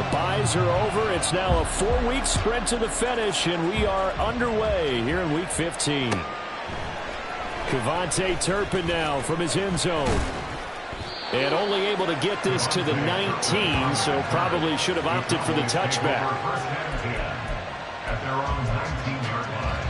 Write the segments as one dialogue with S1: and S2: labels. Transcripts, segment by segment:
S1: The byes are over. It's now a 4-week sprint to the finish, and we are underway here in Week 15. Kevontae Turpin now from his end zone. And only able to get this to the 19, so probably should have opted for the touchback. At their own 19-yard line.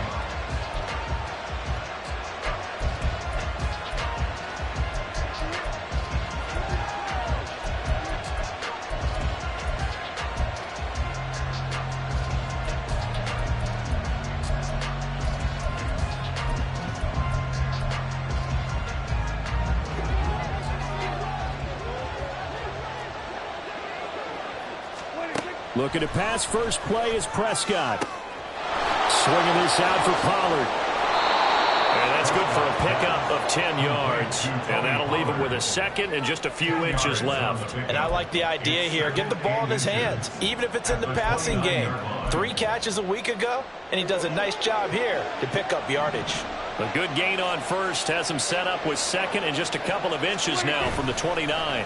S1: Looking to pass. First play is Prescott. Swinging this out for Pollard.
S2: And that's good for a pickup of 10 yards. And that'll leave him with a second and just a few inches left.
S3: And I like the idea here. Get the ball in his hands, even if it's in the passing game. 3 catches a week ago, and he does a nice job here to pick up yardage.
S2: A good gain on first has him set up with second and just a couple of inches now from the 29.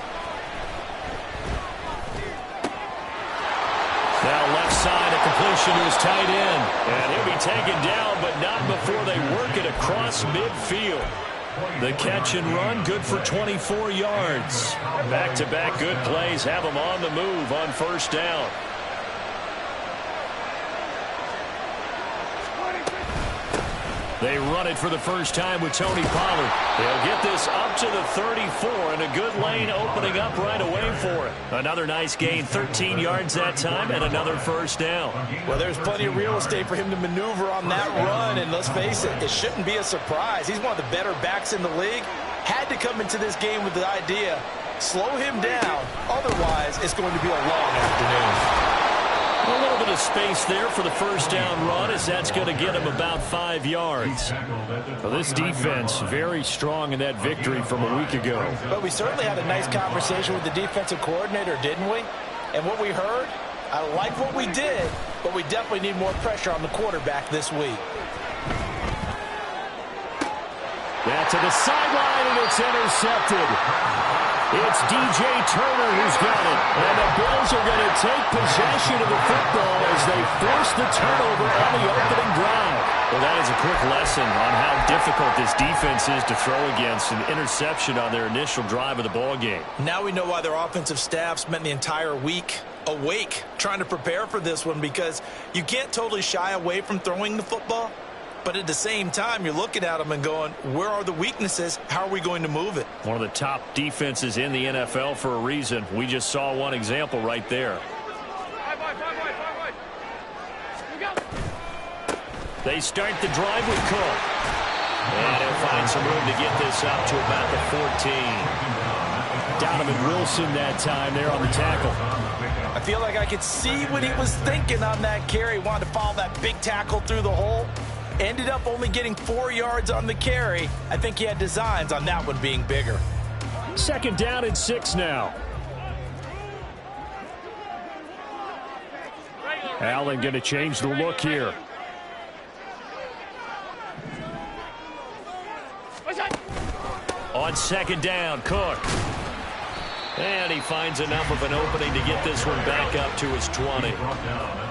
S1: Now left side, a completion to his tight end. And he'll be taken down, but not before they work it across midfield. The catch and run, good for 24 yards. Back-to-back good plays have him on the move on first down. They run it for the first time with Tony Pollard. They'll get this up to the 34, and a good lane opening up right away for it. Another nice gain, 13 yards that time, and another first down.
S3: Well, there's plenty of real estate for him to maneuver on that run, and let's face it, it shouldn't be a surprise. He's one of the better backs in the league. Had to come into this game with the idea, slow him down, otherwise it's going to be a long afternoon.
S1: A little bit of space there for the first down run, as that's going to get him about 5 yards. Well, this defense very strong in that victory from a week ago.
S3: But we certainly had a nice conversation with the defensive coordinator, didn't we? And what we heard, I like what we did, but we definitely need more pressure on the quarterback this week.
S1: That to the sideline, and it's intercepted. It's DJ Turner who's got it. And the Bills are going to take possession of the football as they force the turnover on the opening drive. Well, that is a quick lesson on how difficult this defense is to throw against. An interception on their initial drive of the ball game.
S3: Now we know why their offensive staff spent the entire week awake trying to prepare for this one, because you can't totally shy away from throwing the football. But at the same time, you're looking at them and going, where are the weaknesses? How are we going to move it?
S1: One of the top defenses in the NFL for a reason. We just saw one example right there. They start the drive with Cook. And he'll find some room to get this up to about the 14. Donovan Wilson that time there on the tackle.
S3: I feel like I could see what he was thinking on that carry. He wanted to follow that big tackle through the hole. Ended up only getting 4 yards on the carry. I think he had designs on that one being bigger.
S1: Second down and 6 now. Allen going to change the look here. On second down, Cook. And he finds enough of an opening to get this one back up to his 20.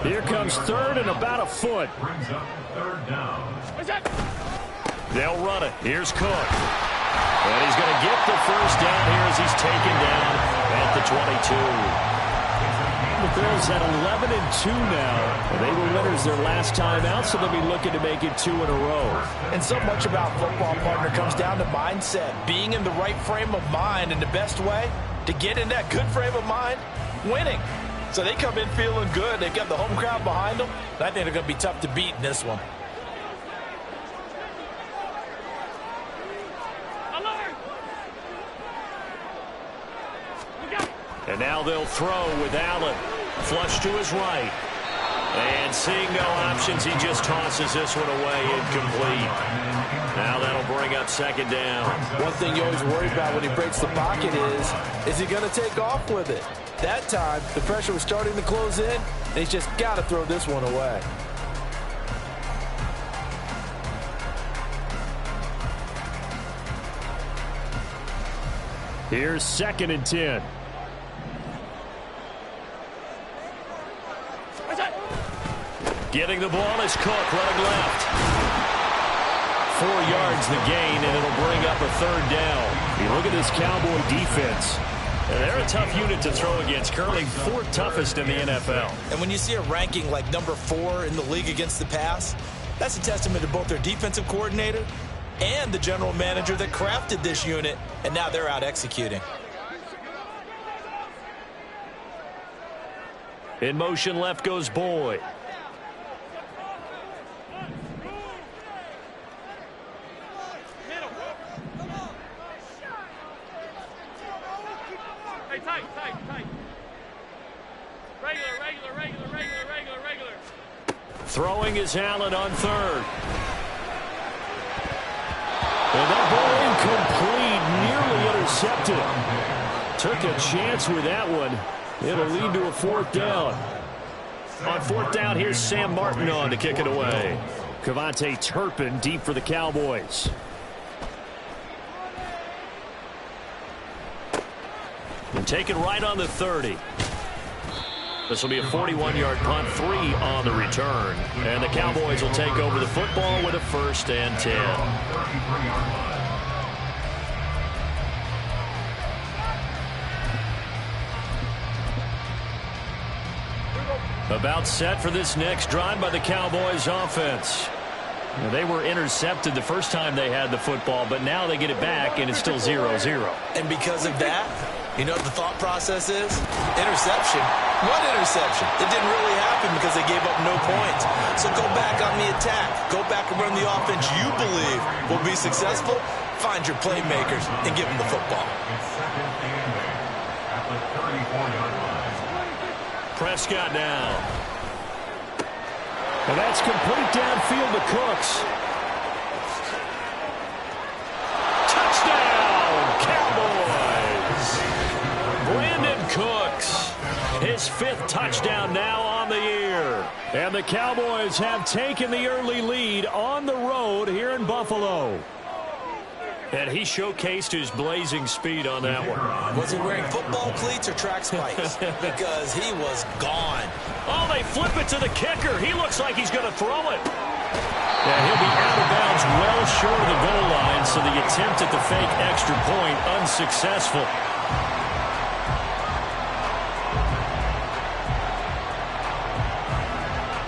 S1: Here comes third and about a foot. They'll run it. Here's Cook. And he's going to get the first down here as he's taken down at the 22. The Bills at 11-2 now. They were winners their last time out, so they'll be looking to make it 2 in a row.
S3: And so much about football, partner, comes down to mindset. Being in the right frame of mind, and the best way to get in that good frame of mind, winning. So they come in feeling good. They've got the home crowd behind them. I think they're going to be tough to beat in this one.
S1: And now they'll throw with Allen. Flush to his right. And seeing no options, he just tosses this one away, incomplete. Now that'll bring up second down.
S3: One thing you always worry about when he breaks the pocket is he going to take off with it? That time, the pressure was starting to close in, and he's just got to throw this one away.
S1: Here's second and 10.
S2: Getting the ball is Cook, running left. 4 yards the gain, and it'll bring up a third down.
S1: You look at this Cowboy defense.
S2: And they're a tough unit to throw against, currently 4th toughest in the NFL.
S3: And when you see a ranking like number 4 in the league against the pass, that's a testament to both their defensive coordinator and the general manager that crafted this unit, and now they're out executing.
S2: In motion left goes Boyd.
S4: Tight. Regular.
S2: Throwing is Allen on third.
S1: And that ball incomplete, nearly intercepted. Took a chance with that one. It'll lead to a 4th down.
S2: On 4th down, here's Sam Martin on to kick it away.
S1: Cavante Turpin deep for the Cowboys.
S2: And taken right on the 30. This will be a 41-yard punt, 3 on the return. And the Cowboys will take over the football with a 1st and 10. About set for this next drive by the Cowboys offense. Now, they were intercepted the first time they had the football, but now they get it back, and it's still 0-0.
S3: And because of that, you know what the thought process is? Interception. What interception? It didn't really happen because they gave up no points. So go back on the attack. Go back and run the offense you believe will be successful. Find your playmakers and give them the football.
S2: Prescott now.
S1: And that's complete downfield to Cooks.
S2: Touchdown, Cowboys! Brandon Cooks, his 5th touchdown now on the year.
S1: And the Cowboys have taken the early lead on the road here in Buffalo.
S2: And he showcased his blazing speed on that one.
S3: Was he wearing football cleats or track spikes? Because he was gone.
S2: Oh, they flip it to the kicker. He looks like he's going to throw it. Yeah, he'll be out of bounds well short of the goal line, so the attempt at the fake extra point unsuccessful.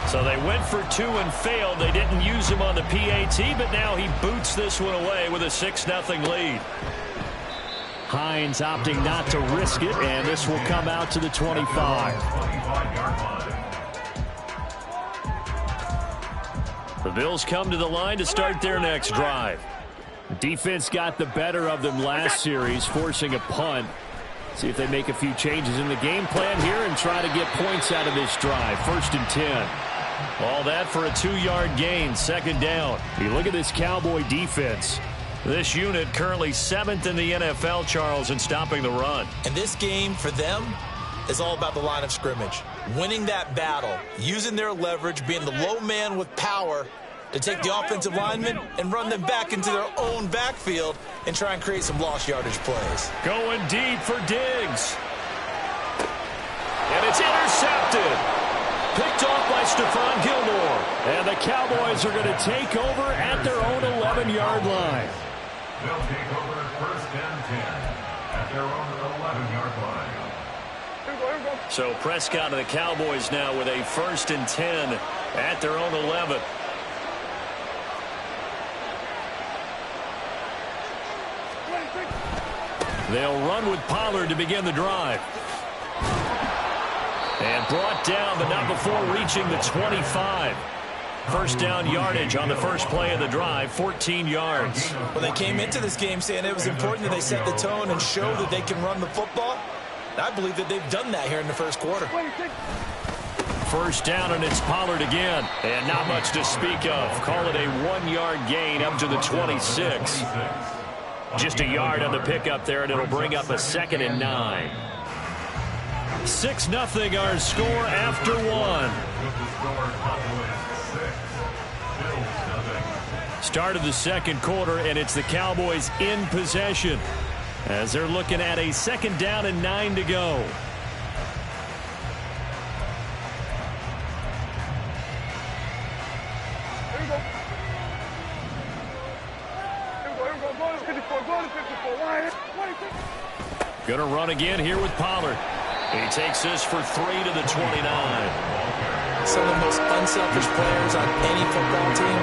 S2: So they went for 2 and failed. They didn't use him on the PAT, but now he boots this one away with a 6-0 lead.
S1: Hines opting not to risk it, and this will come out to the 25.
S2: The Bills come to the line to start their next drive.
S1: Defense got the better of them last series, forcing a punt. See if they make a few changes in the game plan here and try to get points out of this drive. 1st and 10.
S2: All that for a 2-yard gain, 2nd down.
S1: You look at this Cowboy defense.
S2: This unit currently 7th in the NFL, Charles, in stopping the run.
S3: And this game for them is all about the line of scrimmage. Winning that battle, using their leverage, being the low man with power to take the offensive linemen and run them back into their own backfield and try and create some lost yardage plays.
S2: Going deep for Diggs. And it's intercepted. Picked off by Stephon Gilmore.
S1: And the Cowboys are going to take over at their own 11-yard line.
S5: They'll take over 1st and 10 at their own 11-yard line.
S2: So Prescott and the Cowboys now with a 1st and 10 at their own 11. They'll run with Pollard to begin the drive. And brought down, but not before reaching the 25. 1st down yardage on the first play of the drive, 14 yards.
S3: Well, they came into this game saying it was important that they set the tone and show that they can run the football. And I believe that they've done that here in the 1st quarter.
S2: 1st down, and it's Pollard again. And not much to speak of. Call it a 1-yard gain up to the 26. Just a yard on the pickup there, and it'll bring up a 2nd and 9. 6-0 our score after 1. Start of the 2nd quarter, and it's the Cowboys in possession as they're looking at a 2nd down and 9 to go. Going to run again here with Pollard. He takes this for 3 to the 29.
S3: Some of the most unselfish players on any football team,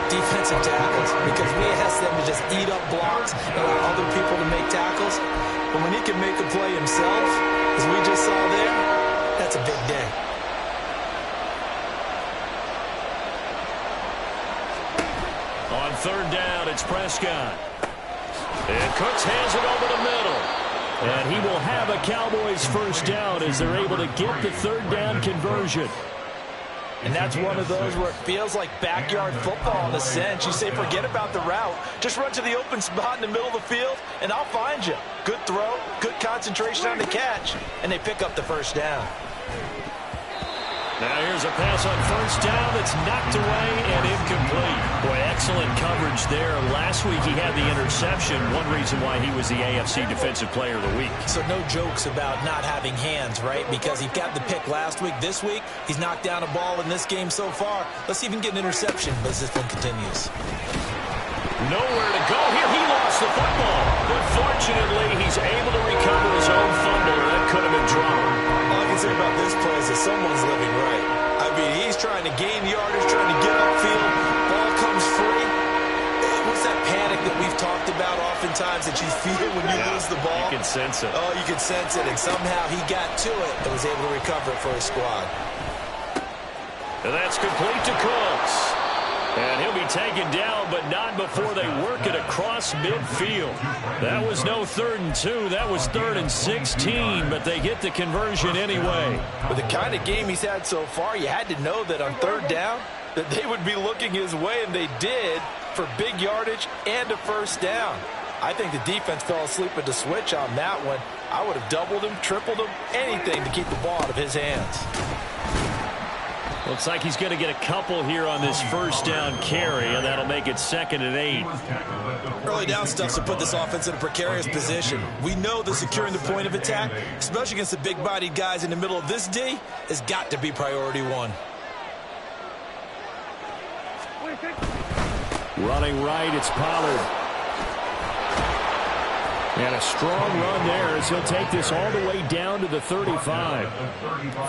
S3: defensive tackles, because we ask them to just eat up blocks and allow other people to make tackles. But when he can make a play himself, as we just saw there, that's a big day.
S2: On third down, it's Prescott. And Cooks hands it over the middle. And he will have a Cowboys first down as they're able to get the third down conversion.
S3: And that's one of those where it feels like backyard football in a sense. You say, forget about the route. Just run to the open spot in the middle of the field, and I'll find you. Good throw, good concentration on the catch, and they pick up the first down.
S2: Now here's a pass on first down that's knocked away and incomplete. Boy, excellent coverage there. Last week he had the interception, one reason why he was the AFC Defensive Player of the Week.
S3: So no jokes about not having hands, right? Because he got the pick last week. This week, he's knocked down a ball in this game so far. Let's see if he can get an interception as this one continues.
S2: Nowhere to go here. He lost the football. But fortunately, he's able to recover his own fumble. That could have been dropped.
S3: All I can say about this play is that someone's living right. I mean, he's trying to gain yardage, trying to get upfield. Ball comes free. What's that panic that we've talked about oftentimes that you feel when you lose the ball?
S2: You can sense it.
S3: Oh, you can sense it. And somehow he got to it and was able to recover it for his squad.
S2: And that's complete to Cooks. And he'll be taken down, but not before they work it across midfield. That was no 3rd and 2. That was 3rd and 16, but they get the conversion anyway.
S3: With the kind of game he's had so far, you had to know that on third down that they would be looking his way, and they did, for big yardage and a first down. I think the defense fell asleep at the switch on that one. I would have doubled him, tripled him, anything to keep the ball out of his hands.
S2: Looks like he's going to get a couple here on this first down carry, and that'll make it 2nd and 8.
S3: Early down stuff to put this offense in a precarious position. We know that securing the point of attack, especially against the big-bodied guys in the middle of this D, has got to be priority one.
S2: Running right, it's Pollard. And a strong run there as he'll take this all the way down to the 35.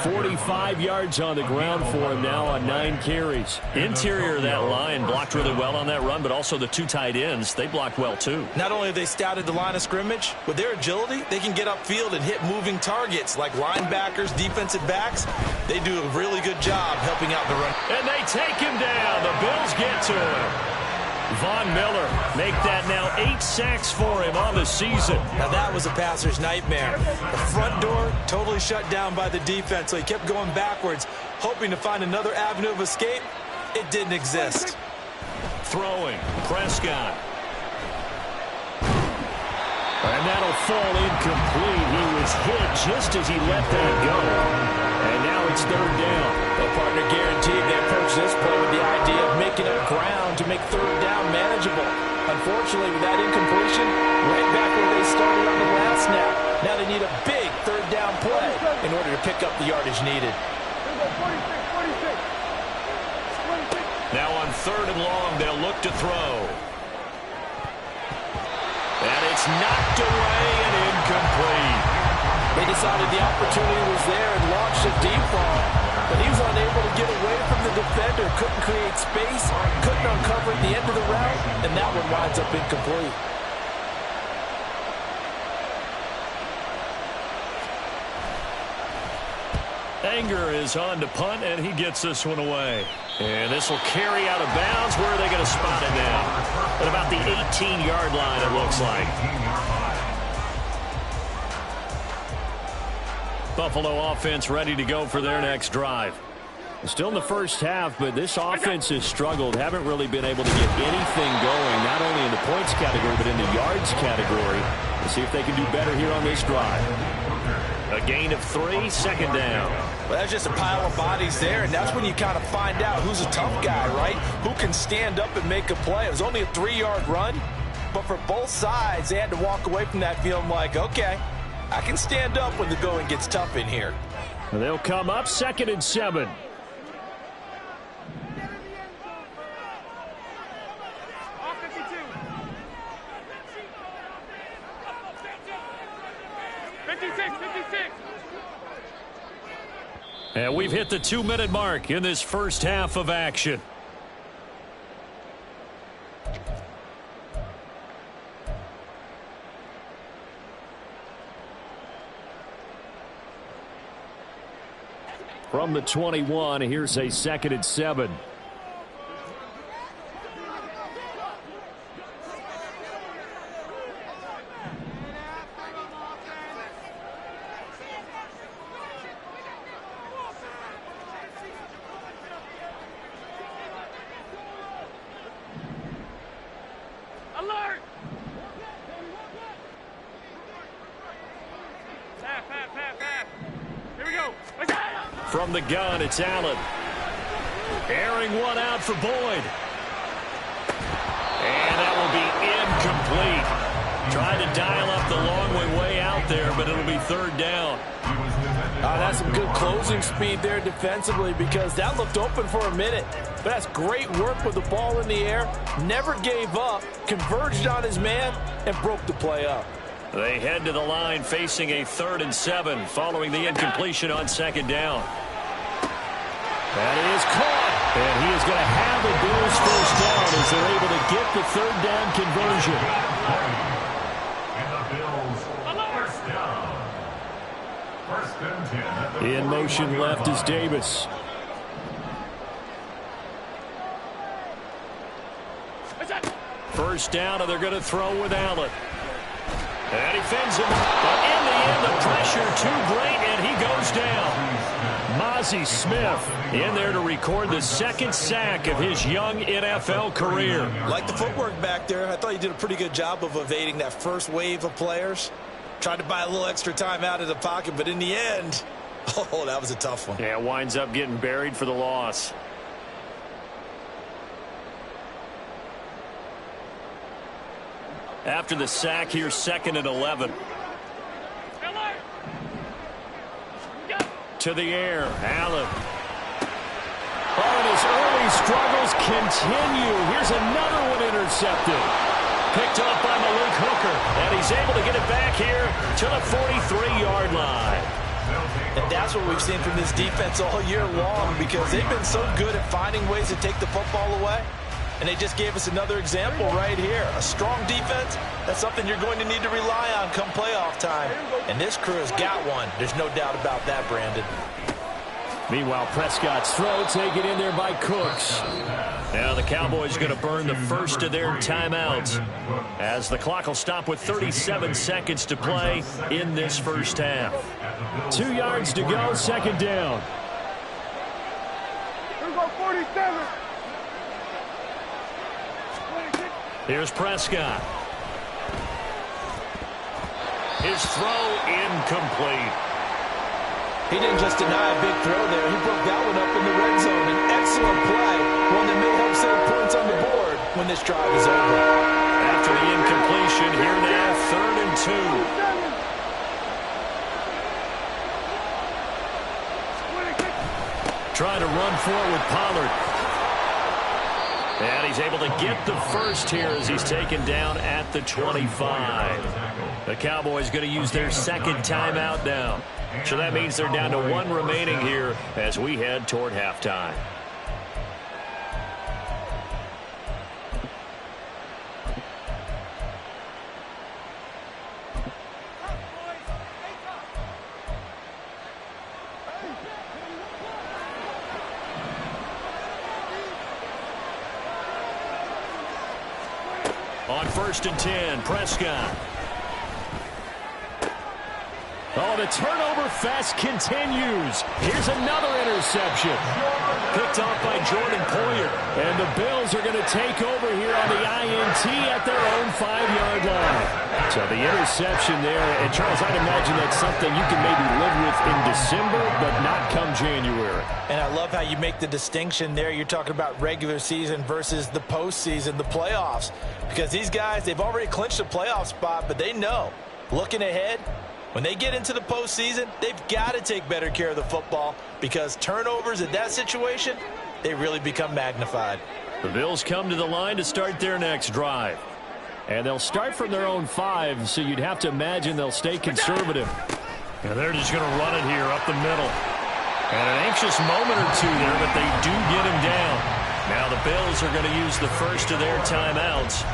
S2: 45 yards on the ground for him now on 9 carries. Interior of that line blocked really well on that run, but also the 2 tight ends, they blocked well too.
S3: Not only have they scouted the line of scrimmage, with their agility, they can get upfield and hit moving targets like linebackers, defensive backs. They do a really good job helping out the run.
S2: And they take him down. The Bills get to him. Von Miller make that now 8 sacks for him on the season.
S3: Now that was a passer's nightmare. The front door totally shut down by the defense, so he kept going backwards, hoping to find another avenue of escape. It didn't exist.
S2: Throwing, Prescott. And that'll fall incomplete. He was hit just as he let that go. And now it's 3rd down.
S3: The partner guaranteed they approach this play with the idea of making up ground to make 3rd down manageable. Unfortunately, with that incompletion, right back where they started on the last snap. Now they need a big 3rd down play in order to pick up the yardage needed.
S2: Now on 3rd and long, they'll look to throw. And it's knocked away and incomplete.
S3: They decided the opportunity was there and launched a deep ball, but he was unable to get away from the defender, couldn't create space, couldn't uncover at the end of the route, and that one winds up incomplete.
S2: Anger is on to punt, and he gets this one away. And this will carry out of bounds. Where are they going to spot it now? At about the 18-yard line, it looks like. Buffalo offense ready to go for their next drive. Still in the first half, but this offense has struggled. Haven't really been able to get anything going, not only in the points category, but in the yards category. Let's see if they can do better here on this drive. A gain of 3, 2nd down.
S3: Well, that's just a pile of bodies there, and that's when you kind of find out who's a tough guy, right? Who can stand up and make a play. It was only a 3-yard run, but for both sides, they had to walk away from that feeling like, okay, I can stand up when the going gets tough in here.
S2: They'll come up 2nd and 7.
S4: 56, 56.
S2: And we've hit the 2-minute mark in this first half of action. From the 21, here's a 2nd and 7.
S4: Alert! Pass. Here we go.
S2: From the gun, it's Allen. Airing one out for Boyd. And that will be incomplete. Trying to dial up the long way out there, but it'll be 3rd down.
S3: That's some good closing speed there defensively because that looked open for a minute. But that's great work with the ball in the air. Never gave up, converged on his man, and broke the play up.
S2: They head to the line facing a 3rd and 7 following the incompletion on 2nd down. That is caught. And he is going to have the Bills' 1st down as they're able to get the 3rd down conversion.
S5: And the Bills' 1st down. 1st and 10.
S2: In motion left is Davis. First down, and they're going to throw with Allen. And he fends him. But in the end, the pressure too great, and he goes down. Mozzie Smith in there to record the 2nd sack of his young NFL career.
S3: Like the footwork back there, I thought he did a pretty good job of evading that first wave of players. Tried to buy a little extra time out of the pocket, but in the end, oh, that was a tough one.
S2: Yeah, winds up getting buried for the loss. After the sack, here's 2nd and 11. To the air, Allen. Oh, and his early struggles continue. Here's another one intercepted. Picked up by Malik Hooker, and he's able to get it back here to the 43-yard line.
S3: And that's what we've seen from this defense all year long because they've been so good at finding ways to take the football away. And they just gave us another example right here. A strong defense, that's something you're going to need to rely on come playoff time. And this crew has got one. There's no doubt about that, Brandon.
S2: Meanwhile, Prescott's throw taken in there by Cooks. Now the Cowboys going to burn the first of their timeouts as the clock will stop with 37 seconds to play in this first half. 2 yards to go, 2nd down.
S4: Here we go, 47.
S2: Here's Prescott. His throw incomplete.
S3: He didn't just deny a big throw there. He broke that one up in the red zone. An excellent play. One that may help save points on the board when this drive is over.
S2: After the incompletion, here now, 3rd and 2. Trying to run for it with Pollard. And he's able to get the first here as he's taken down at the 25. The Cowboys going to use their 2nd timeout now. So that means they're down to 1 remaining here as we head toward halftime. On 1st and 10, Prescott. Oh, the turnover fest continues. Here's another interception. Picked off by Jordan Poyer. And the Bills are going to take over here on the INT at their own 5-yard line. So the interception there. And, Charles, I'd imagine that's something you can maybe live with in December, but not come January.
S3: And I love how you make the distinction there. You're talking about regular season versus the postseason, the playoffs. Because these guys, they've already clinched a playoff spot, but they know, looking ahead, when they get into the postseason, they've got to take better care of the football because turnovers in that situation, they really become magnified.
S2: The Bills come to the line to start their next drive. And they'll start from their own 5, so you'd have to imagine they'll stay conservative. And they're just going to run it here up the middle. And an anxious moment or two there, but they do get him down. Now the Bills are going to use the first of their timeouts,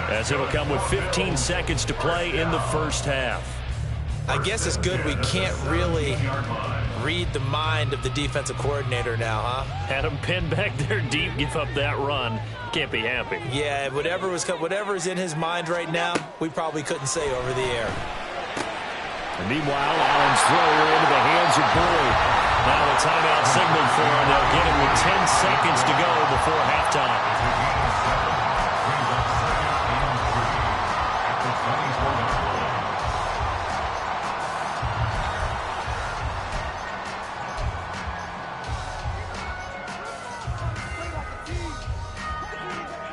S2: as it'll come with 15 seconds to play in the first half.
S3: I guess it's good we can't really read the mind of the defensive coordinator now, huh?
S2: Had him pinned back there deep, give up that run. Can't be happy.
S3: Yeah, whatever's in his mind right now, we probably couldn't say over the air.
S1: And meanwhile, Allen's throw into the hands of Boyd.
S2: Now a timeout signaled for him. They'll get it with 10 seconds to go before halftime.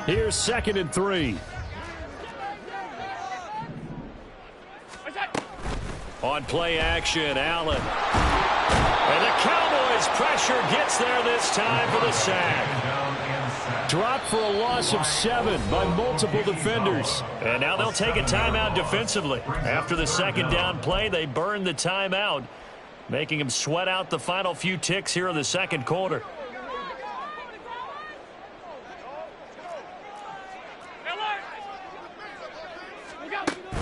S1: Here's 2nd and 3.
S2: On play action, Allen. And the Cowboys pressure gets there this time for the sack.
S1: Dropped for a loss of 7 by multiple defenders.
S2: And now they'll take a timeout defensively. After the second down play, they burn the timeout, making them sweat out the final few ticks here in the second quarter.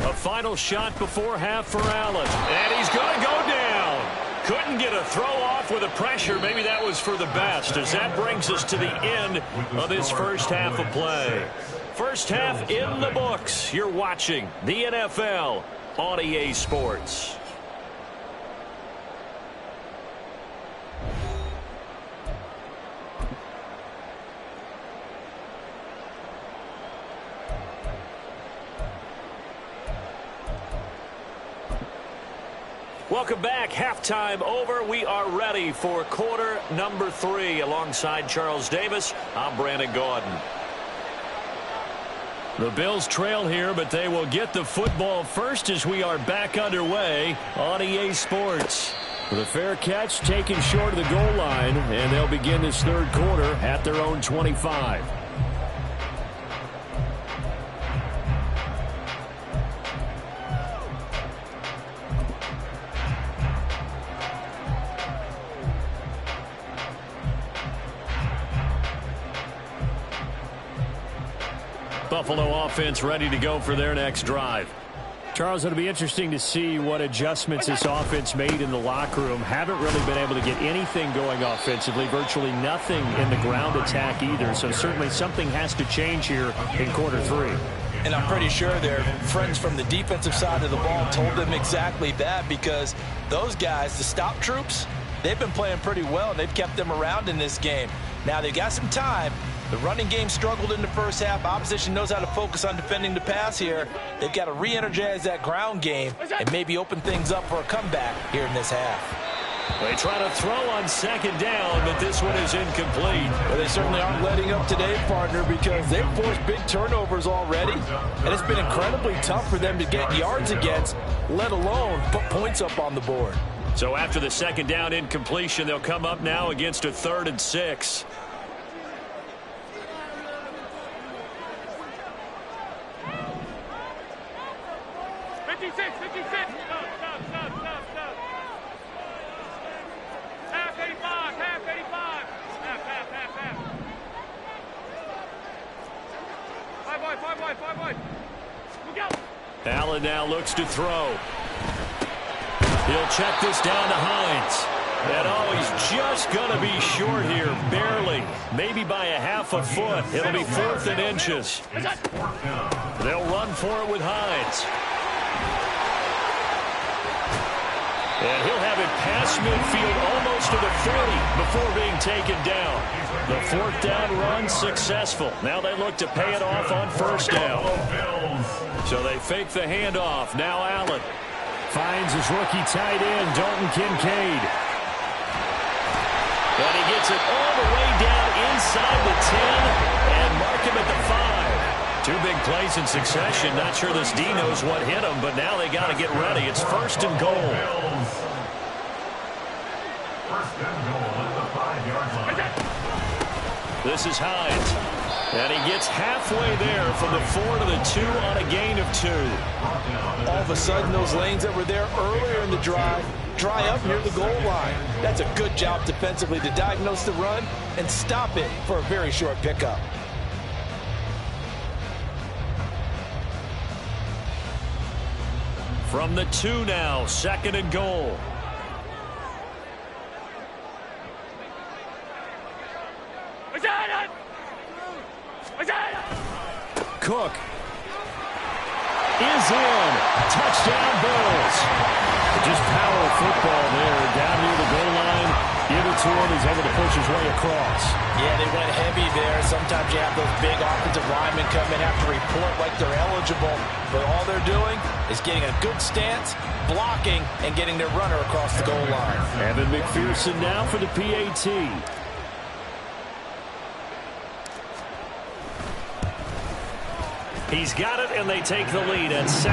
S2: A final shot before half for Allen. And he's going to go down. Couldn't get a throw off with the pressure. Maybe that was for the best, as that brings us to the end of this first half of play. First half in the books. You're watching the NFL on EA Sports. Welcome back. Halftime over. We are ready for quarter number 3. Alongside Charles Davis, I'm Brandon Gaudin. The Bills trail here, but they will get the football first as we are back underway on EA Sports.
S1: With a fair catch taken short of the goal line, and they'll begin this third quarter at their own 25.
S2: Buffalo offense ready to go for their next drive.
S1: Charles, it'll be interesting to see what adjustments this offense made in the locker room. Haven't really been able to get anything going offensively, virtually nothing in the ground attack either. So certainly something has to change here in quarter 3.
S3: And I'm pretty sure their friends from the defensive side of the ball told them exactly that, because those guys, the stop troops, they've been playing pretty well, and they've kept them around in this game. Now they've got some time. The running game struggled in the first half. Opposition knows how to focus on defending the pass here. They've got to re-energize that ground game and maybe open things up for a comeback here in this half.
S2: They try to throw on second down, but this one is incomplete.
S3: Well, they certainly aren't letting up today, partner, because they've forced big turnovers already, and it's been incredibly tough for them to get yards against, let alone put points up on the board.
S2: So after the second down incompletion, they'll come up now against a 3rd and 6. Allen now looks to throw. He'll check this down to Hines. And he's just going to be short here, barely. Maybe by a half a foot. It'll be 4th and inches. They'll run for it with Hines. And he'll have it past midfield almost to the 40 before being taken down. The 4th down run successful. Now they look to pay it off on 1st down. So they fake the handoff. Now Allen
S1: finds his rookie tight end, Dalton Kincaid.
S2: And he gets it all the way down inside the 10 and mark him at the 5. 2 big plays in succession. Not sure this D knows what hit him, but now they got to get ready. It's 1st and goal.
S5: 1st and goal at the 5-yard line.
S2: This is Hines. And he gets halfway there from the 4 to the 2 on a gain of 2.
S3: All of a sudden, those lanes that were there earlier in the drive dry up near the goal line. That's a good job defensively to diagnose the run and stop it for a very short pickup.
S2: From the 2 now, 2nd and goal. Cook is in. Touchdown, Bills. Just power football there down near the goal line. Give it to him. He's able to push his way across.
S3: Yeah, they went heavy there. Sometimes you have those big offensive linemen come in, have to report like they're eligible. But all they're doing is getting a good stance, blocking, and getting their runner across the goal line.
S2: Evan McPherson now for the PAT. He's got it, and they take the lead at 7-6.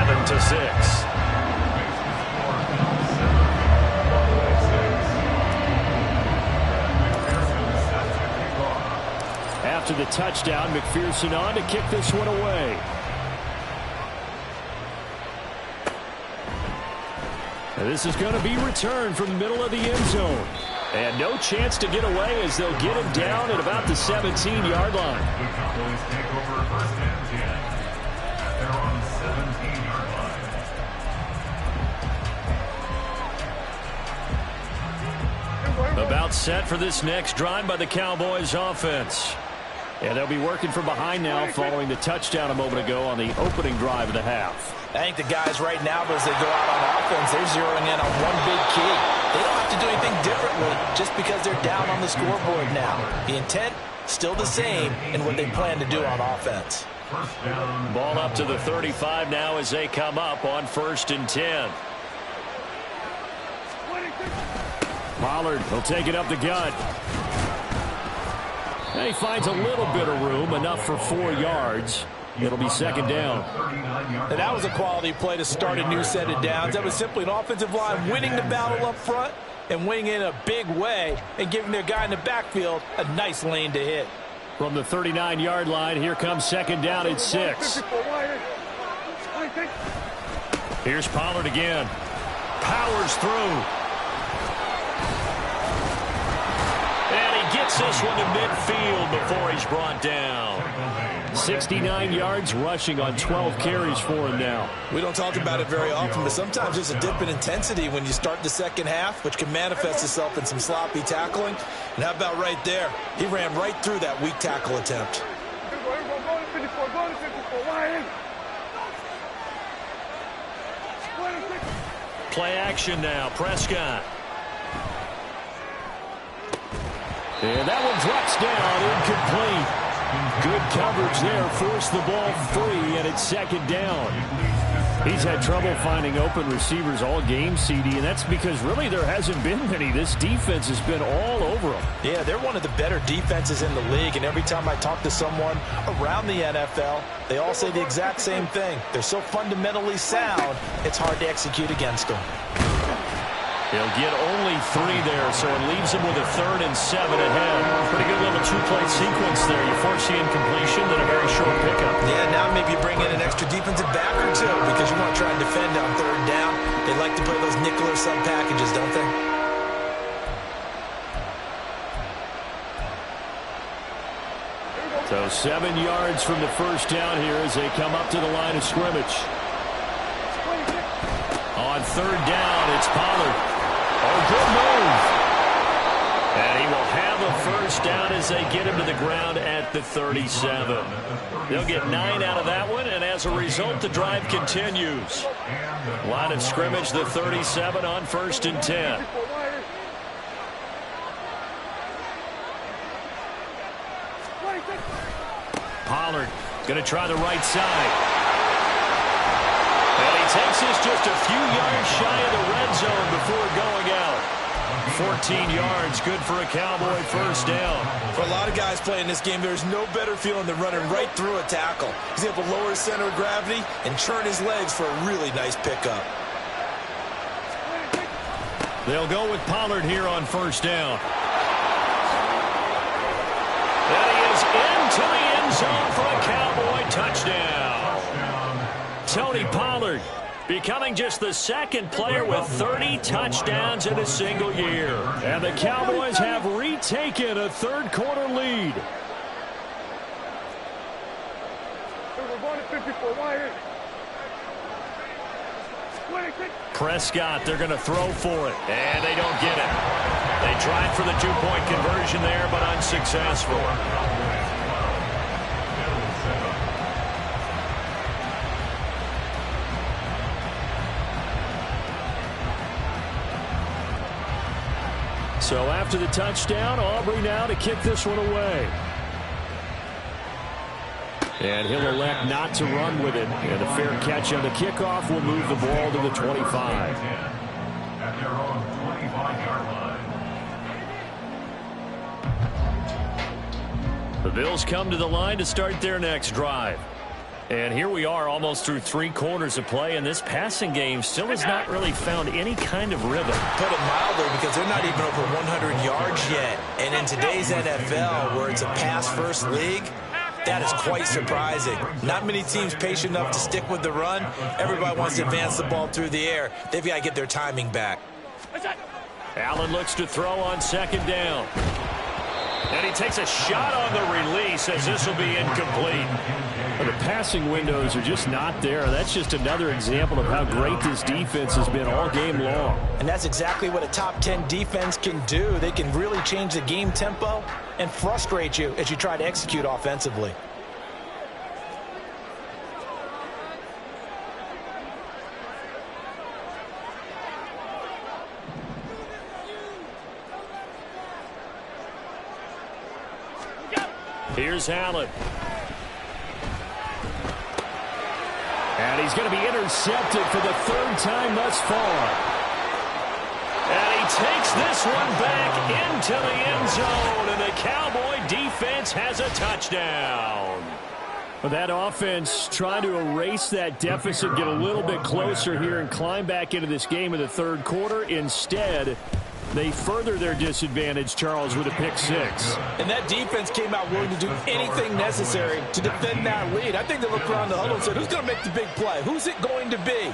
S2: After the touchdown, McPherson on to kick this one away. And this is going to be returned from the middle of the end zone. And no chance to get away as they'll get him down at about the 17-yard line.
S5: The Cowboys take over 1st and 10. They're on the 17-yard line.
S2: About set for this next drive by the Cowboys offense. And they'll be working from behind now following the touchdown a moment ago on the opening drive of the half.
S3: I think the guys right now, as they go out on offense, they're zeroing in on one big key. They don't have to do anything differently just because they're down on the scoreboard now. The intent, still the same in what they plan to do on offense.
S2: Ball up to the 35 now as they come up on 1st and 10. Pollard will take it up the gut. And he finds a little bit of room, enough for 4 yards. It'll be 2nd down.
S3: And that was a quality play to start a new set of downs. That was simply an offensive line winning the battle up front and winning in a big way and giving their guy in the backfield a nice lane to hit.
S2: From the 39-yard line, here comes 2nd down at 6. Here's Pollard again. Powers through. And he gets this one to midfield before he's brought down. 69 yards rushing on 12 carries for him now.
S3: We don't talk about it very often, but sometimes there's a dip in intensity when you start the second half, which can manifest itself in some sloppy tackling. And how about right there? He ran right through that weak tackle attempt.
S2: Play action now. Prescott. And that one drops down, incomplete. Good coverage there, forced the ball free, and it's 2nd down. He's had trouble finding open receivers all game, CD, and that's because really there hasn't been many. This defense has been all over them.
S3: Yeah, they're one of the better defenses in the league, and every time I talk to someone around the NFL, they all say the exact same thing. They're so fundamentally sound, it's hard to execute against them.
S2: He'll get only 3 there, so it leaves him with a 3rd and 7 ahead. Pretty good little 2-play sequence there. You force the incompletion, then a very short pickup.
S3: Yeah, now maybe you bring in an extra defensive back or two because you want to try and defend on 3rd down. They like to play those nickel or sub packages, don't they?
S2: So 7 yards from the 1st down here as they come up to the line of scrimmage. On 3rd down, it's Pollard. Oh, good move. And he will have a 1st down as they get him to the ground at the 37. They'll get 9 out of that one, and as a result, the drive continues. Line of scrimmage, the 37 on 1st and 10. Pollard going to try the right side. And he takes this just a few yards shy of the red zone before going out. 14 yards, good for a Cowboy 1st down.
S3: For a lot of guys playing this game, there's no better feeling than running right through a tackle. He's able to lower his center of gravity and churn his legs for a really nice pickup.
S2: They'll go with Pollard here on 1st down. And he is into the end end zone for a Cowboy touchdown. Tony Pollard becoming just the second player with 30 touchdowns in a single year. And the Cowboys have retaken a third-quarter lead. Prescott, they're going to throw for it, and they don't get it. They tried for the two-point conversion there, but unsuccessful. So after the touchdown, Aubrey now to kick this one away. And he'll elect not to run with it. And a fair catch on the kickoff will move the ball to the 25.
S5: At their own 25-yard line.
S2: The Bills come to the line to start their next drive. And here we are almost through 3 quarters of play, and this passing game still has not really found any kind of rhythm.
S3: Put it mildly, because they're not even over 100 yards yet. And in today's NFL, where it's a pass-first league, that is quite surprising. Not many teams patient enough to stick with the run. Everybody wants to advance the ball through the air. They've got to get their timing back.
S2: Allen looks to throw on second down. And he takes a shot on the release as this will be incomplete.
S1: Well, the passing windows are just not there. That's just another example of how great this defense has been all game long.
S3: And that's exactly what a top 10 defense can do. They can really change the game tempo and frustrate you as you try to execute offensively.
S2: Here's Allen.
S1: And he's going to be intercepted for the 3rd time thus far.
S2: And he takes this one back into the end zone, and the Cowboy defense has a touchdown.
S1: Well, that offense trying to erase that deficit, get a little bit closer here and climb back into this game in the 3rd quarter. Instead, they further their disadvantage, Charles, with a pick 6.
S3: And that defense came out willing to do anything necessary to defend that lead. I think they looked around the huddle and said, who's going to make the big play? Who's it going to be?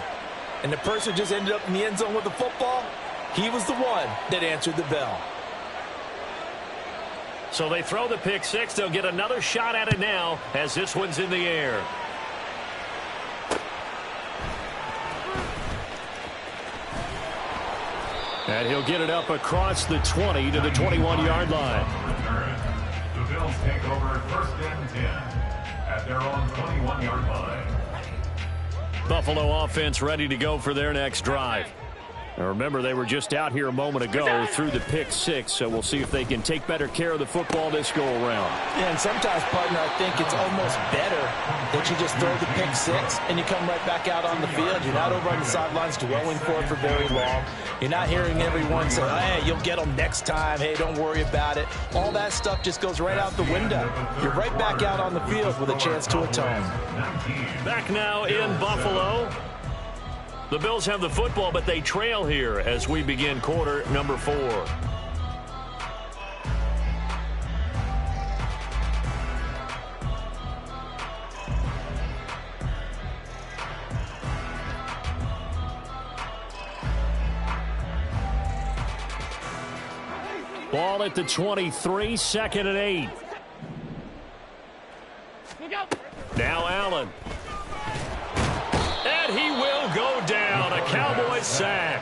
S3: And the person just ended up in the end zone with the football. He was the one that answered the bell.
S2: So they throw the pick 6. They'll get another shot at it now as this one's in the air.
S1: And he'll get it up across the 20 to the 21-yard line.
S5: The Bills take over 1st and 10 at their own 21-yard line.
S2: Buffalo offense ready to go for their next drive.
S1: Now remember, they were just out here a moment ago through the pick 6, so we'll see if they can take better care of the football this go-around.
S3: Yeah, and sometimes, partner, I think it's almost better that you just throw the pick 6 and you come right back out on the field. You're not over on the sidelines dwelling for it for very long. You're not hearing everyone say, hey, you'll get them next time. Hey, don't worry about it. All that stuff just goes right out the window. You're right back out on the field with a chance to atone.
S2: Back now in Buffalo. The Bills have the football, but they trail here as we begin quarter number 4.
S1: Ball at the 23, 2nd and 8.
S2: Now Allen. And he will go down. A Cowboys sack.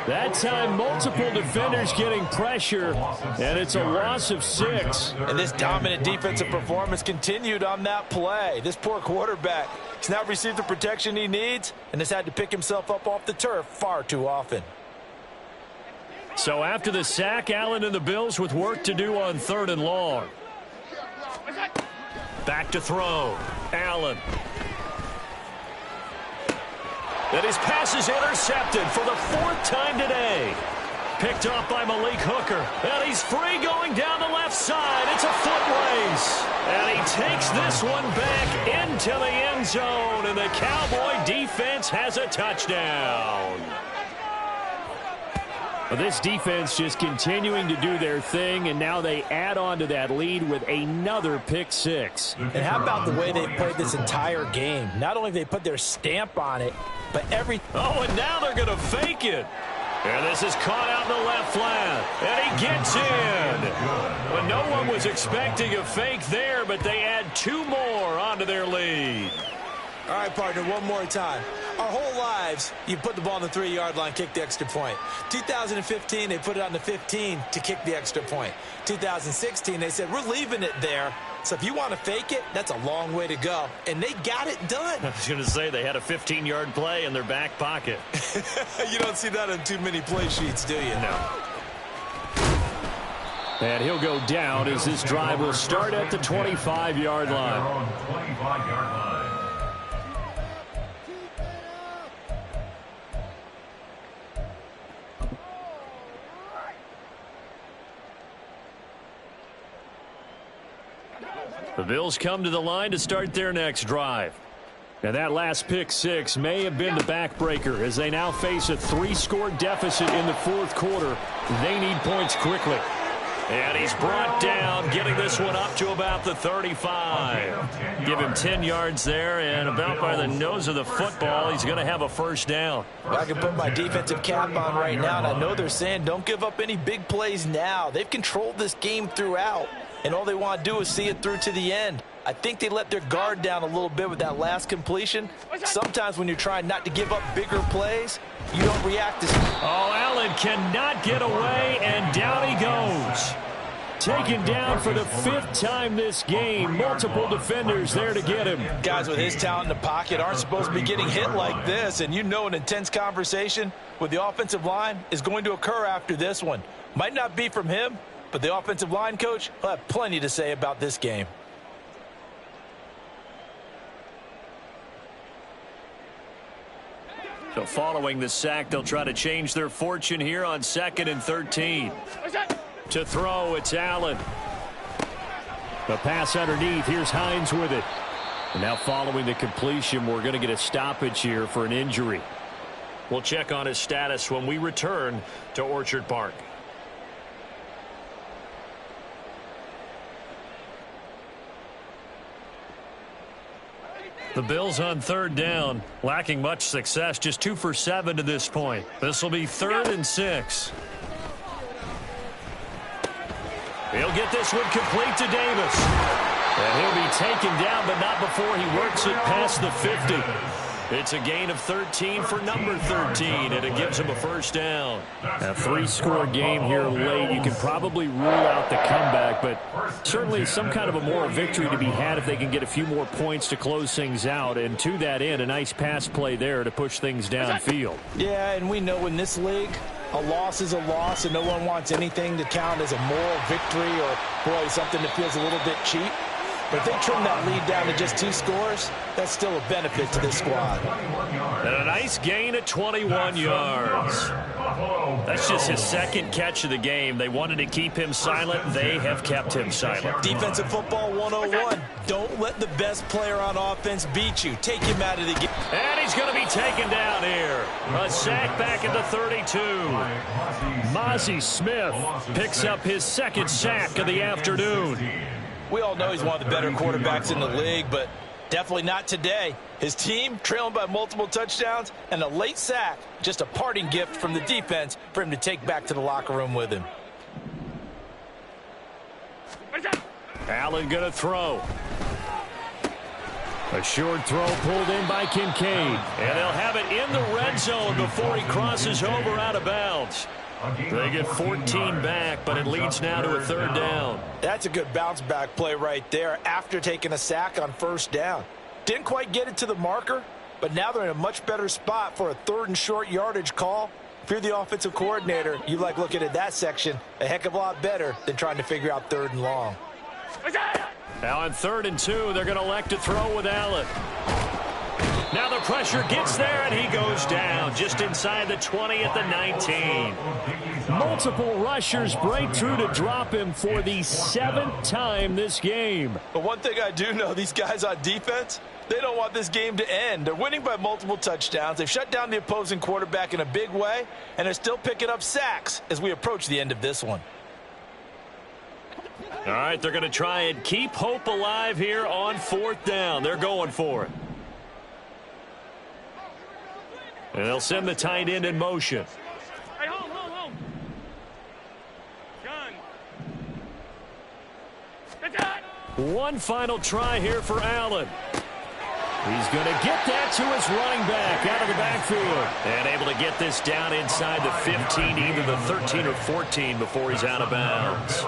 S1: That time, multiple defenders getting pressure, and it's a loss of 6.
S3: And this dominant defensive performance continued on that play. This poor quarterback has now received the protection he needs and has had to pick himself up off the turf far too often.
S2: So after the sack, Allen and the Bills with work to do on 3rd and long. Back to throw. Allen. And his pass is intercepted for the 4th time today. Picked off by Malik Hooker. And he's free going down the left side. It's a foot race. And he takes this one back into the end zone. And the Cowboy defense has a touchdown.
S1: Well, this defense just continuing to do their thing, and now they add on to that lead with another pick six.
S3: And how about the way they played this entire game? Not only have they put their stamp on it, but
S2: Oh, and now they're going to fake it. And this is caught out in the left flat. And he gets in. But no one was expecting a fake there, but they add two more onto their lead.
S3: All right, partner, one more time. Our whole lives, you put the ball on the 3-yard line, kick the extra point. 2015, they put it on the 15 to kick the extra point. 2016, they said, we're leaving it there. So if you want to fake it, that's a long way to go. And they got it done.
S2: I was going to say they had a 15-yard play in their back pocket.
S3: You don't see that on too many play sheets, do you?
S2: No.
S1: And he'll go down as this drive will start at the 25-yard line.
S5: 25-yard line.
S2: The Bills come to the line to start their next drive.
S1: Now that last pick six may have been the backbreaker as they now face a 3-score deficit in the fourth quarter. They need points quickly.
S2: And he's brought down, getting this one up to about the 35. Give him 10 yards there, and about by the nose of the football, he's going to have a first down.
S3: I can put my defensive cap on right now, and I know they're saying don't give up any big plays now. They've controlled this game throughout, and all they want to do is see it through to the end. I think they let their guard down a little bit with that last completion. Sometimes when you're trying not to give up bigger plays, you don't react as...
S2: Oh, Allen cannot get away, and down he goes.
S1: Taken down for the 5th time this game. Multiple defenders there to get him.
S3: Guys with his talent in the pocket aren't supposed to be getting hit like this, and you know an intense conversation with the offensive line is going to occur after this one. Might not be from him, but the offensive line coach will have plenty to say about this game.
S2: So following the sack, they'll try to change their fortune here on 2nd and 13. To throw, it's Allen.
S1: The pass underneath. Here's Hines with it. And now following the completion, we're going to get a stoppage here for an injury.
S2: We'll check on his status when we return to Orchard Park. The Bills on 3rd down, lacking much success, just 2 for 7 to this point. This will be 3rd and 6. He'll get this one complete to Davis. And he'll be taken down, but not before he works it past the 50. It's a gain of 13 for number 13, and it gives him a first down.
S1: A 3-score game here late. You can probably rule out the comeback, but certainly some kind of a moral victory to be had if they can get a few more points to close things out. And to that end, a nice pass play there to push things downfield.
S3: Yeah, and we know in this league, a loss is a loss, and no one wants anything to count as a moral victory or, boy, something that feels a little bit cheap. But if they trim that lead down to just 2 scores, that's still a benefit to this squad.
S2: And a nice gain at 21 yards. That's just his 2nd catch of the game. They wanted to keep him silent. They have kept him silent.
S3: Defensive football 101. Don't let the best player on offense beat you. Take him out of the game.
S2: And he's going to be taken down here. A sack back at the 32.
S1: Mozzie Smith picks up his 2nd sack of the afternoon.
S3: We all know he's one of the better quarterbacks in the league, but definitely not today. His team trailing by multiple touchdowns and a late sack, just a parting gift from the defense for him to take back to the locker room with him.
S2: Allen going to throw.
S1: A short throw pulled in by Kincaid.
S2: And they'll have it in the red zone before he crosses over out of bounds. They get 14 back, but it leads now to a 3rd down.
S3: That's a good bounce back play right there after taking a sack on 1st down. Didn't quite get it to the marker, but now they're in a much better spot for a 3rd and short yardage call. If you're the offensive coordinator, you like looking at that section a heck of a lot better than trying to figure out 3rd and long.
S2: Now on 3rd and 2, they're going to elect to throw with Allen. Now the pressure gets there, and he goes down just inside the 20 at the 19.
S1: Multiple rushers break through to drop him for the 7th time this game.
S3: But one thing I do know, these guys on defense, They don't want this game to end. They're winning by multiple touchdowns. They've shut down the opposing quarterback in a big way, and they're still picking up sacks as we approach the end of this one.
S2: All right, they're going to try and keep hope alive here on 4th down. They're going for it. And they'll send the tight end in motion.
S4: Hey, home. Gun.
S2: One final try here for Allen. He's going to get that to his running back out of the backfield. And able to get this down inside the 15, either the 13 or 14 before he's out of bounds.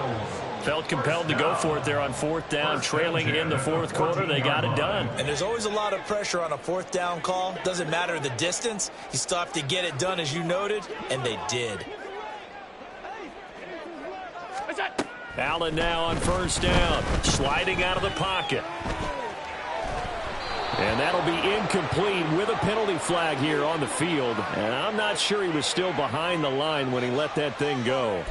S2: Felt compelled to go for it there on 4th down, trailing in the 4th quarter. They got it done.
S3: And there's always a lot of pressure on a 4th down call. Doesn't matter the distance. You still have to get it done, as you noted, and they did.
S2: Allen now on 1st down, sliding out of the pocket. And that'll be incomplete with a penalty flag here on the field. And I'm not sure he was still behind the line when he let that thing go.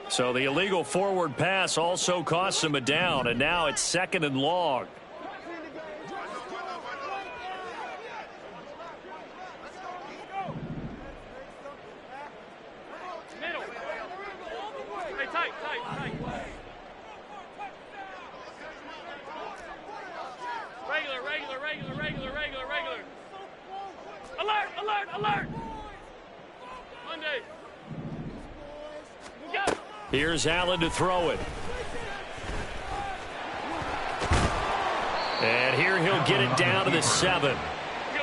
S2: So the illegal forward pass also costs him a down, and now it's 2nd and long.
S4: Middle. Hey, tight. Regular. Alert. Monday. Go.
S2: Here's Allen to throw it. And here he'll get it down to the 7.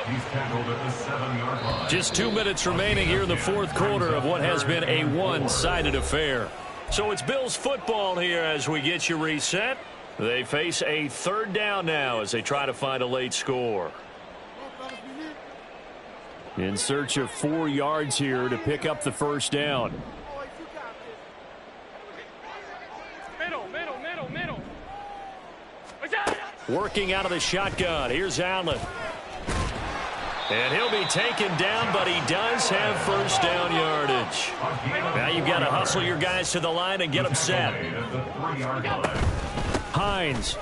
S5: He's tackled at the 7-yard line.
S2: Just 2 minutes remaining here in the 4th quarter of what has been a one-sided affair. So it's Bills football here as we get you reset. They face a 3rd down now as they try to find a late score. In search of 4 yards here to pick up the 1st down.
S4: Middle.
S2: Working out of the shotgun. Here's Allen. And he'll be taken down, but he does have 1st down yardage. Now you've got to hustle your guys to the line and get them set. Hines.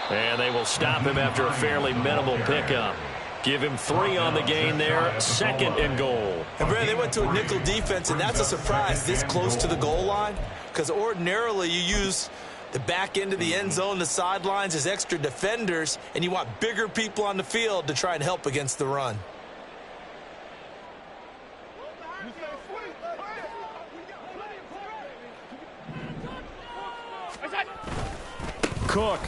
S2: And they will stop him after a fairly minimal pickup. Give him 3 on the gain there. 2nd and goal.
S3: And Brad, they went to a nickel defense, and that's a surprise this close to the goal line, because ordinarily you use the back end of the end zone, the sidelines as extra defenders, and you want bigger people on the field to try and help against the run.
S2: Cook.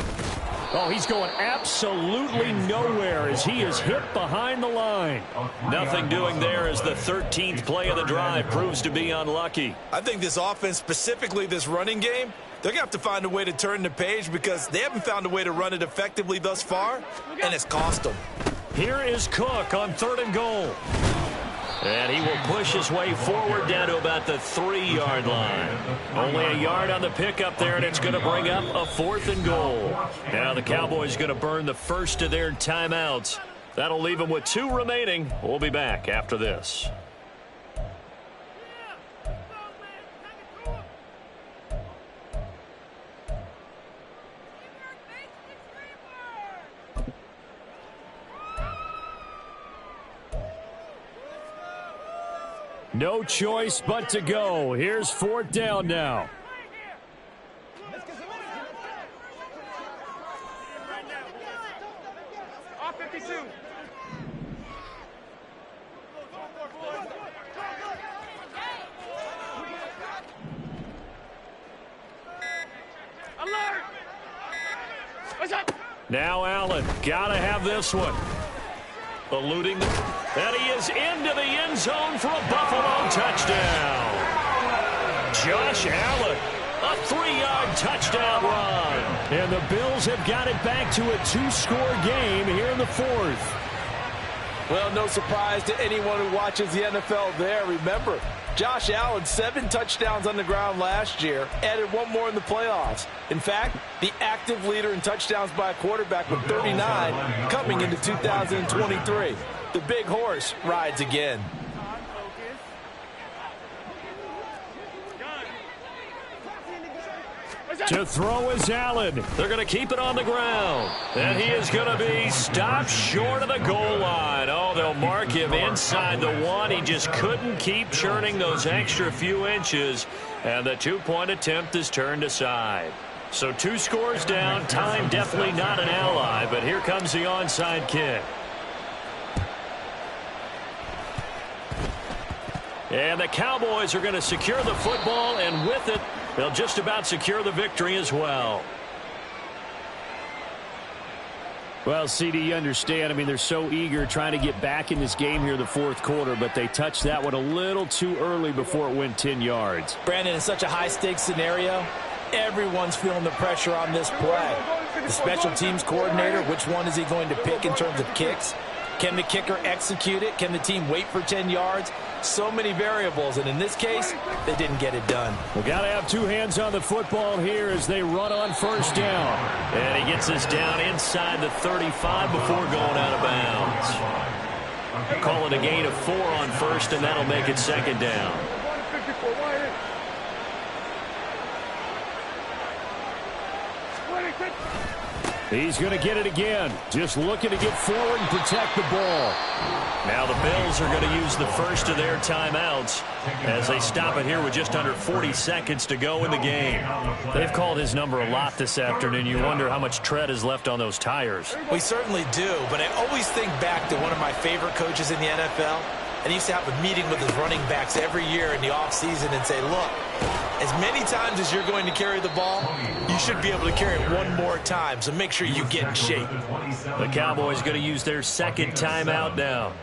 S2: Oh, he's going absolutely nowhere as he is hit behind the line. Nothing doing there as the 13th play of the drive proves to be unlucky.
S3: I think this offense, specifically this running game, they're going to have to find a way to turn the page because they haven't found a way to run it effectively thus far, and it's cost them.
S2: Here is Cook on 3rd and goal. And he will push his way forward down to about the 3-yard line. Only a yard on the pickup there, and it's going to bring up a 4th and goal. Now the Cowboys going to burn the first of their timeouts. That'll leave them with 2 remaining. We'll be back after this. No choice but to go. Here's 4th down now.
S4: Off 52. Alert! What's up?
S2: Now Allen. Gotta have this one. Eluding the... And he is into the end zone for a Buffalo touchdown. Josh Allen, a 3-yard touchdown run. And the Bills have got it back to a 2-score game here in the 4th.
S3: Well, no surprise to anyone who watches the NFL there. Remember, Josh Allen, 7 touchdowns on the ground last year, added 1 more in the playoffs. In fact, the active leader in touchdowns by a quarterback with 39 coming into 2023. The big horse rides again.
S2: To throw is Allen. They're going to keep it on the ground. And he is going to be stopped short of the goal line. Oh, they'll mark him inside the one. He just couldn't keep churning those extra few inches. And the two-point attempt is turned aside. So 2 scores down. Time definitely not an ally. But here comes the onside kick. And the Cowboys are going to secure the football, and with it, they'll just about secure the victory as well.
S1: Well, CD, you understand. I mean, they're so eager trying to get back in this game here in the fourth quarter, but they touched that one a little too early before it went 10 yards.
S3: Brandon, in such a high-stakes scenario, everyone's feeling the pressure on this play. The special teams coordinator, which one is he going to pick in terms of kicks? Can the kicker execute it? Can the team wait for 10 yards? So many variables, and in this case, they didn't get it done.
S1: We've got to have 2 hands on the football here as they run on first down.
S2: And he gets us down inside the 35 before going out of bounds. Call it a gain of 4 on first, and that'll make it second down.
S1: He's going to get it again. Just looking to get forward and protect the ball.
S2: Now the Bills are going to use the first of their timeouts as they stop it here with just under 40 seconds to go in the game. They've called his number a lot this afternoon. You wonder how much tread is left on those tires.
S3: We certainly do, but I always think back to one of my favorite coaches in the NFL. And he used to have a meeting with his running backs every year in the offseason and say, look, as many times as you're going to carry the ball, you should be able to carry it one more time, so make sure you get in shape.
S2: The Cowboys going to use their second timeout now.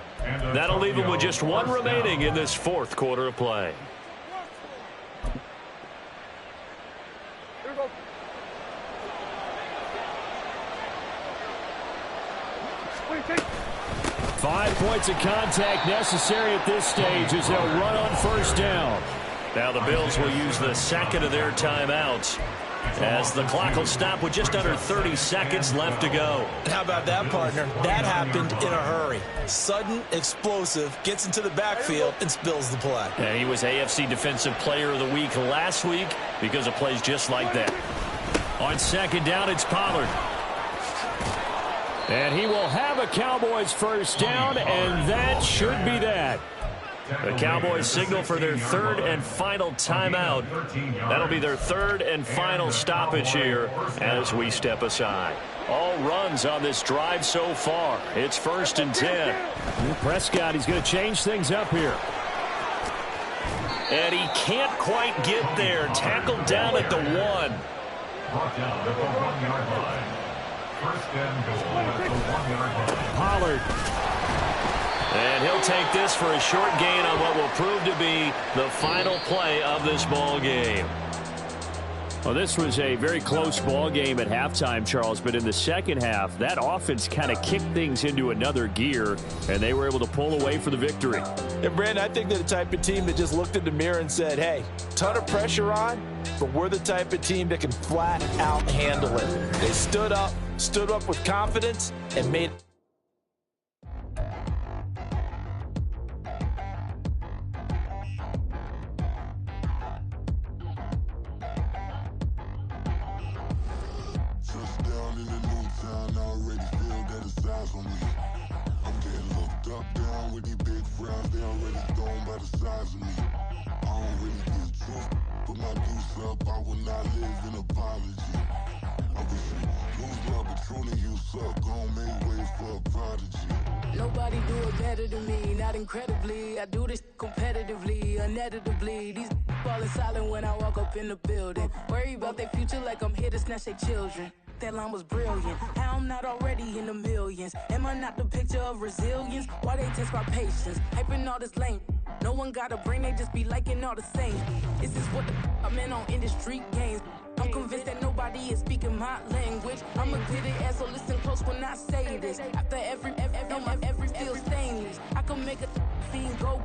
S2: That'll leave them with just 1 remaining in this fourth quarter of play.
S4: Here we go. What do you think?
S1: 5 points of contact necessary at this stage as they'll run on first down.
S2: Now the Bills will use the second of their timeouts as the clock will stop with just under 30 seconds left to go.
S3: How about that, partner? That happened in a hurry. Sudden, explosive, gets into the backfield and spills the play.
S2: And he was AFC Defensive Player of the Week last week because of plays just like that.
S1: On second down, it's Pollard. And he will have a Cowboys first down, and that should be that.
S2: The Cowboys signal for their third and final timeout. That'll be their third and final stoppage here as we step aside. All runs on this drive so far. It's 1st and 10.
S1: Prescott, he's going to change things up here.
S2: And he can't quite get there. Tackled down at the 1.
S5: Brought down at the 1-yard line. First and goal at the 1-yard line.
S1: Pollard.
S2: And he'll take this for a short gain on what will prove to be the final play of this ball game.
S1: Well, this was a very close ball game at halftime, Charles, but in the second half, that offense kind of kicked things into another gear, and they were able to pull away for the victory.
S3: And, Brandon, I think they're the type of team that just looked in the mirror and said, hey, ton of pressure on, but we're the type of team that can flat out handle it. They stood up with confidence, and made
S6: Nobody do it better than me, not incredibly. I do this competitively, uneditably. These falling silent when I walk up in the building. Worry about their future like I'm here to snatch their children. That line was brilliant. How I'm not already in the millions. Am I not the picture of resilience? Why they test my patience? Hyping all this lame. No one got a brain, they just be liking all the same. Is this what the I'm in on industry games? I'm convinced that nobody is speaking my language. I'm a good ass, so listen close when I say this. After every feel stainless. I can make a scene go.